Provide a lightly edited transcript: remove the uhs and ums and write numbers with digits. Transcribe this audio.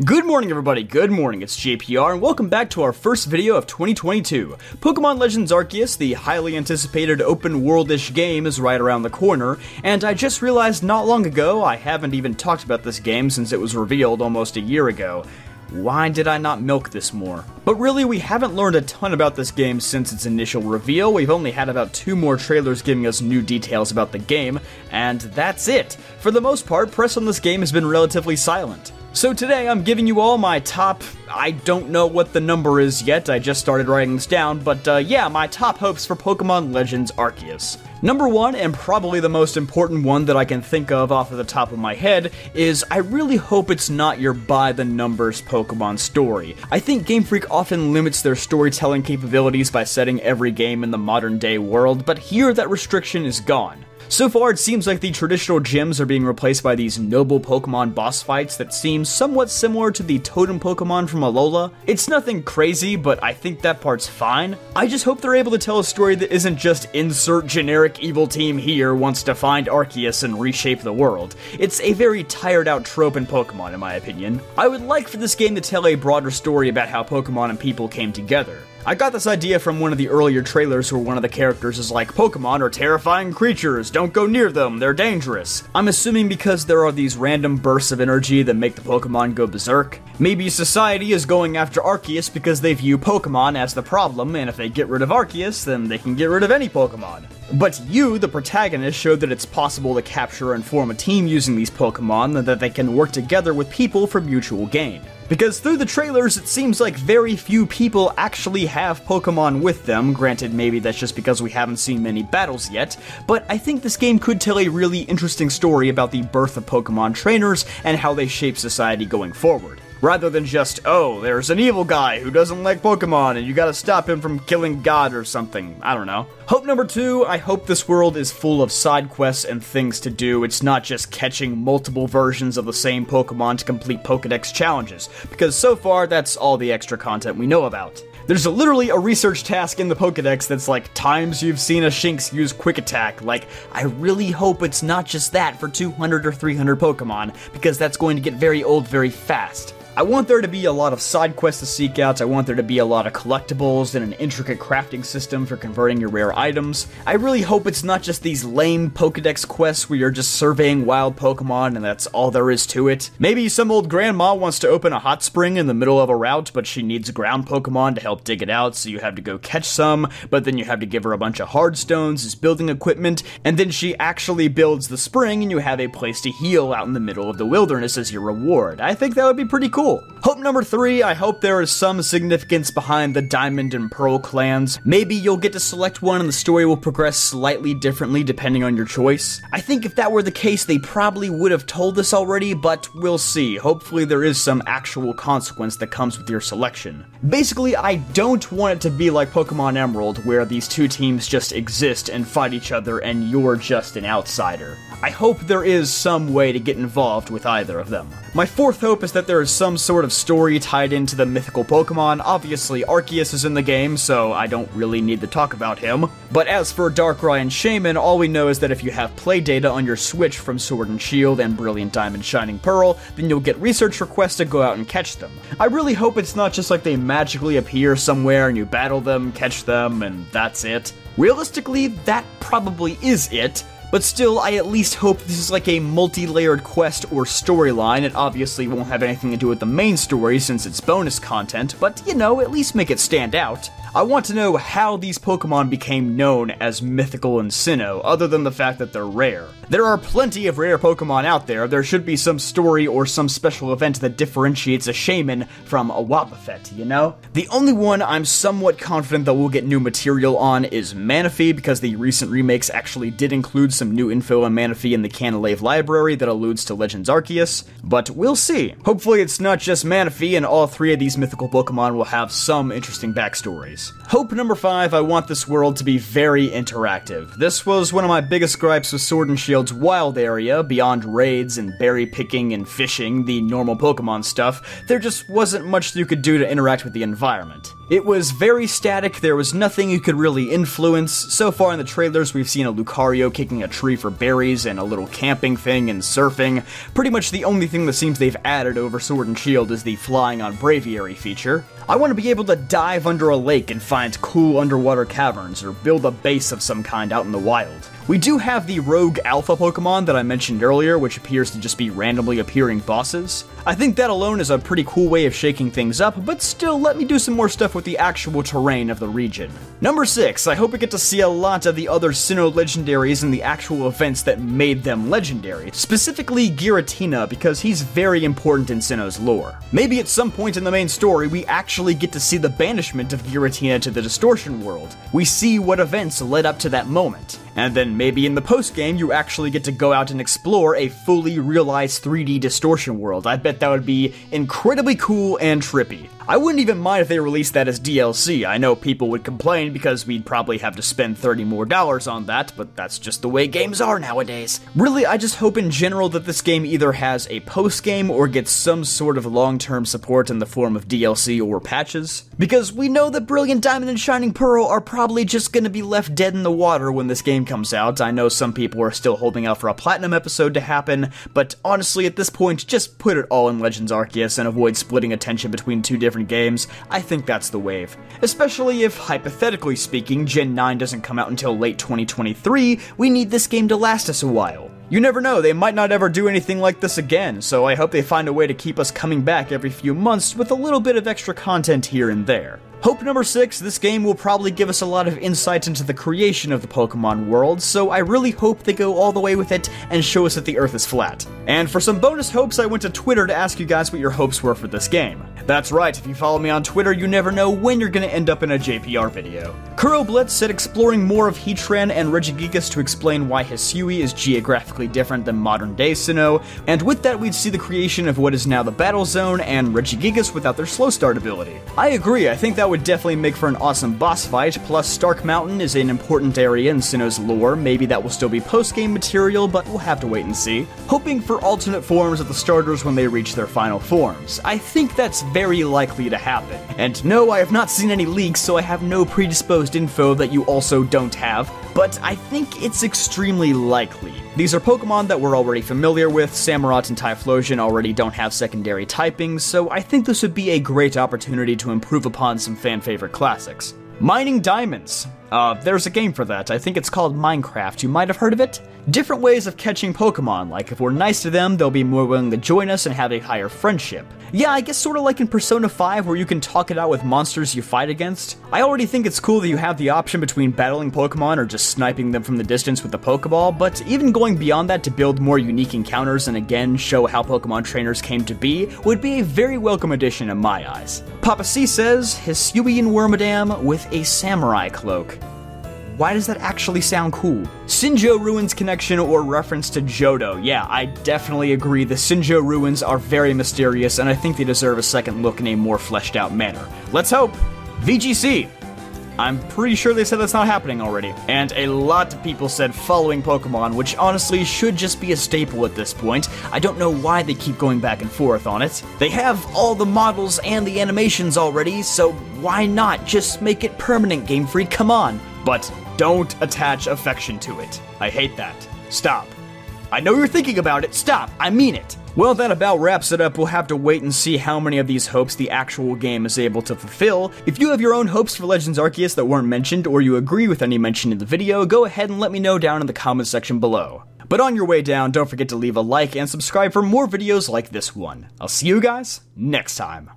Good morning everybody, good morning, it's JPR and welcome back to our first video of 2022. Pokemon Legends Arceus, the highly anticipated open world-ish game, is right around the corner, and I just realized not long ago I haven't even talked about this game since it was revealed almost a year ago. Why did I not milk this more? But really, we haven't learned a ton about this game since its initial reveal. We've only had about 2 more trailers giving us new details about the game, and that's it. For the most part, press on this game has been relatively silent. So today I'm giving you all my top, I don't know what the number is yet, I just started writing this down, but yeah, my top hopes for Pokemon Legends Arceus. Number 1, and probably the most important one that I can think of off of the top of my head, is I really hope it's not your by-the-numbers Pokemon story. I think Game Freak often limits their storytelling capabilities by setting every game in the modern-day world, but here that restriction is gone. So far, it seems like the traditional gyms are being replaced by these noble Pokemon boss fights that seem somewhat similar to the totem Pokemon from Alola. It's nothing crazy, but I think that part's fine. I just hope they're able to tell a story that isn't just insert generic evil team here wants to find Arceus and reshape the world. It's a very tired out trope in Pokemon, in my opinion. I would like for this game to tell a broader story about how Pokemon and people came together. I got this idea from one of the earlier trailers where one of the characters is like, Pokemon are terrifying creatures, don't go near them, they're dangerous. I'm assuming because there are these random bursts of energy that make the Pokemon go berserk. Maybe society is going after Arceus because they view Pokemon as the problem, and if they get rid of Arceus, then they can get rid of any Pokemon. But you, the protagonist, showed that it's possible to capture and form a team using these Pokemon, and that they can work together with people for mutual gain. Because through the trailers, it seems like very few people actually have Pokemon with them. Granted, maybe that's just because we haven't seen many battles yet, but I think this game could tell a really interesting story about the birth of Pokemon trainers and how they shape society going forward. Rather than just, oh, there's an evil guy who doesn't like Pokemon and you gotta stop him from killing God or something. I don't know. Hope number 2, I hope this world is full of side quests and things to do. It's not just catching multiple versions of the same Pokemon to complete Pokedex challenges, because so far that's all the extra content we know about. There's literally a research task in the Pokedex that's like, times you've seen a Shinx use Quick Attack. Like, I really hope it's not just that for 200 or 300 Pokemon, because that's going to get very old very fast. I want there to be a lot of side quests to seek out, I want there to be a lot of collectibles and an intricate crafting system for converting your rare items. I really hope it's not just these lame Pokedex quests where you're just surveying wild Pokemon and that's all there is to it. Maybe some old grandma wants to open a hot spring in the middle of a route, but she needs ground Pokemon to help dig it out, so you have to go catch some, but then you have to give her a bunch of hard stones as building equipment, and then she actually builds the spring and you have a place to heal out in the middle of the wilderness as your reward. I think that would be pretty cool. Hope number 3, I hope there is some significance behind the Diamond and Pearl clans. Maybe you'll get to select one and the story will progress slightly differently depending on your choice. I think if that were the case, they probably would have told us already, but we'll see. Hopefully there is some actual consequence that comes with your selection. Basically, I don't want it to be like Pokemon Emerald, where these two teams just exist and fight each other and you're just an outsider. I hope there is some way to get involved with either of them. My 4th hope is that there is some sort of story tied into the mythical Pokemon. Obviously, Arceus is in the game, so I don't really need to talk about him. But as for Darkrai and Shaman, all we know is that if you have play data on your Switch from Sword and Shield and Brilliant Diamond Shining Pearl, then you'll get research requests to go out and catch them. I really hope it's not just like they magically appear somewhere and you battle them, catch them, and that's it. Realistically, that probably is it. But still, I at least hope this is like a multi-layered quest or storyline. It obviously won't have anything to do with the main story since it's bonus content, but you know, at least make it stand out. I want to know how these Pokemon became known as mythical and Sinnoh, other than the fact that they're rare. There are plenty of rare Pokemon out there should be some story or some special event that differentiates a Shaman from a Wobbuffet, you know? The only one I'm somewhat confident that we'll get new material on is Manaphy, because the recent remakes actually did include some new info on Manaphy in the Canalave library that alludes to Legends Arceus, but we'll see. Hopefully it's not just Manaphy, and all 3 of these mythical Pokemon will have some interesting backstories. Hope number 5, I want this world to be very interactive. This was one of my biggest gripes with Sword and Shield's wild area. Beyond raids and berry picking and fishing, the normal Pokemon stuff, there just wasn't much you could do to interact with the environment. It was very static, there was nothing you could really influence. So far in the trailers we've seen a Lucario kicking a tree for berries and a little camping thing and surfing. Pretty much the only thing that seems they've added over Sword and Shield is the flying on Braviary feature. I want to be able to dive under a lake and find cool underwater caverns, or build a base of some kind out in the wild. We do have the Rogue Alpha Pokemon that I mentioned earlier, which appears to just be randomly appearing bosses. I think that alone is a pretty cool way of shaking things up, but still, let me do some more stuff with the actual terrain of the region. Number 6, I hope we get to see a lot of the other Sinnoh legendaries and the actual events that made them legendary, specifically Giratina, because he's very important in Sinnoh's lore. Maybe at some point in the main story, we actually get to see the banishment of Giratina to the Distortion World. We see what events led up to that moment. And then maybe in the post-game, you actually get to go out and explore a fully realized 3D Distortion World. I bet that would be incredibly cool and trippy. I wouldn't even mind if they released that as DLC. I know people would complain because we'd probably have to spend $30 more on that, but that's just the way games are nowadays. Really, I just hope in general that this game either has a post-game or gets some sort of long-term support in the form of DLC or patches. Because we know that Brilliant Diamond and Shining Pearl are probably just gonna be left dead in the water when this game comes out. I know some people are still holding out for a Platinum episode to happen, but honestly at this point, just put it all in Legends Arceus and avoid splitting attention between two different games. I think that's the wave. Especially if, hypothetically speaking, Gen 9 doesn't come out until late 2023, we need this game to last us a while. You never know, they might not ever do anything like this again, so I hope they find a way to keep us coming back every few months with a little bit of extra content here and there. Hope number 6, this game will probably give us a lot of insight into the creation of the Pokemon world, so I really hope they go all the way with it and show us that the Earth is flat. And for some bonus hopes, I went to Twitter to ask you guys what your hopes were for this game. That's right, if you follow me on Twitter, you never know when you're gonna end up in a JPR video. Kuro Blitz said exploring more of Heatran and Regigigas to explain why Hisui is geographically different than modern-day Sinnoh, and with that we'd see the creation of what is now the Battle Zone and Regigigas without their slow start ability. I agree, I think that would definitely make for an awesome boss fight, plus Stark Mountain is an important area in Sinnoh's lore. Maybe that will still be post-game material, but we'll have to wait and see. Hoping for alternate forms of the starters when they reach their final forms. I think that's very likely to happen. And no, I have not seen any leaks, so I have no predisposed info that you also don't have, but I think it's extremely likely. These are Pokemon that we're already familiar with. Samurott and Typhlosion already don't have secondary typings, so I think this would be a great opportunity to improve upon some fan-favorite classics. Mining diamonds. There's a game for that. I think it's called Minecraft. You might have heard of it? Different ways of catching Pokemon, like if we're nice to them, they'll be more willing to join us and have a higher friendship. Yeah, I guess sort of like in Persona 5 where you can talk it out with monsters you fight against. I already think it's cool that you have the option between battling Pokemon or just sniping them from the distance with the Pokeball, but even going beyond that to build more unique encounters and again show how Pokemon trainers came to be would be a very welcome addition in my eyes. Papa C says, Hisui and Wormadam with a samurai cloak. Why does that actually sound cool? Sinjo Ruins connection or reference to Johto. Yeah, I definitely agree. The Sinjo Ruins are very mysterious, and I think they deserve a second look in a more fleshed out manner. Let's hope. VGC. I'm pretty sure they said that's not happening already. And a lot of people said following Pokemon, which honestly should just be a staple at this point. I don't know why they keep going back and forth on it. They have all the models and the animations already, so why not just make it permanent, Game Freak? Come on. But don't attach affection to it. I hate that. Stop. I know you're thinking about it. Stop. I mean it. Well, that about wraps it up. We'll have to wait and see how many of these hopes the actual game is able to fulfill. If you have your own hopes for Legends Arceus that weren't mentioned, or you agree with any mentioned in the video, go ahead and let me know down in the comment section below. But on your way down, don't forget to leave a like and subscribe for more videos like this one. I'll see you guys next time.